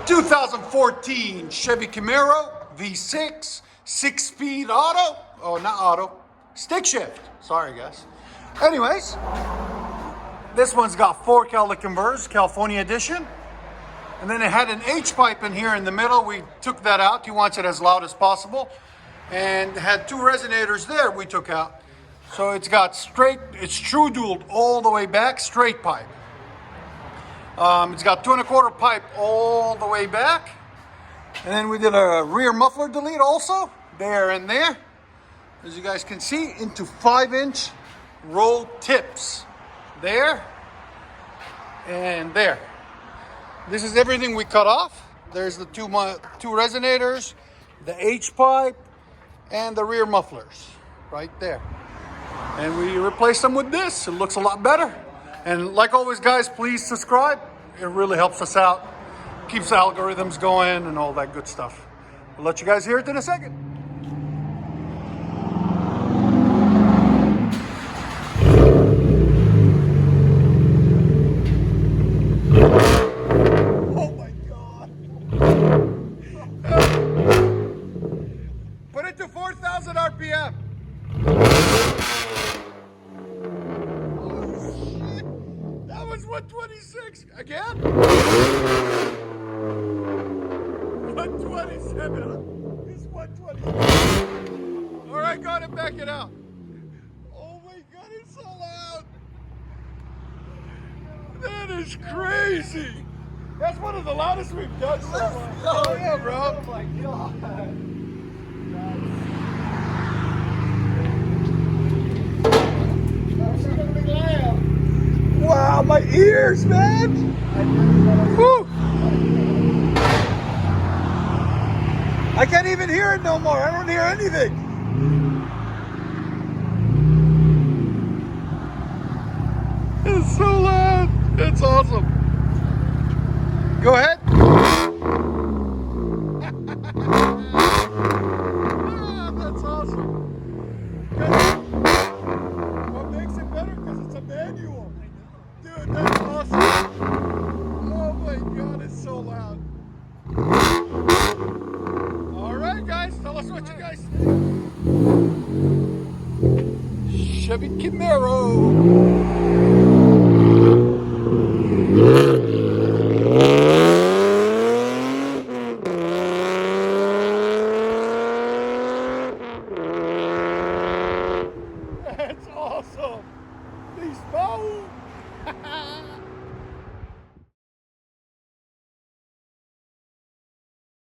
2014 Chevy Camaro V6, 6-speed auto. Oh, not auto, stick shift. Sorry, guys. Anyways, this one's got 4 cowlick converters, California edition. And then it had an H-pipe in here in the middle. We took that out. He wants it as loud as possible. And it had 2 resonators there we took out. So it's got straight, it's true dual all the way back, straight pipe. It's got 2 1/4 pipe all the way back. And then we did a rear muffler delete also, there and there. As you guys can see, into 5-inch roll tips. There and there. This is everything we cut off. There's the 2 resonators, the H-pipe, and the rear mufflers right there. And we replaced them with this. It looks a lot better. And like always, guys, please subscribe. It really helps us out. Keeps the algorithms going and all that good stuff. I'll let you guys hear it in a second. Oh my God. Put it to 4,000 RPM. That was 126. Again? 127. It's 127. All right, go ahead and back it out. Oh my God, it's so loud. That is crazy. That's one of the loudest we've done so far. Oh yeah, bro. Oh my God. Wow, my ears, man! Woo. I can't even hear it no more. I don't hear anything. It's so loud. It's awesome. Go ahead. That's awesome. What makes it better? Because it's a manual. Dude, that's awesome. Oh my God, it's so loud. All right, guys, tell us what you guys think. Chevy Camaro. That's awesome. Peace,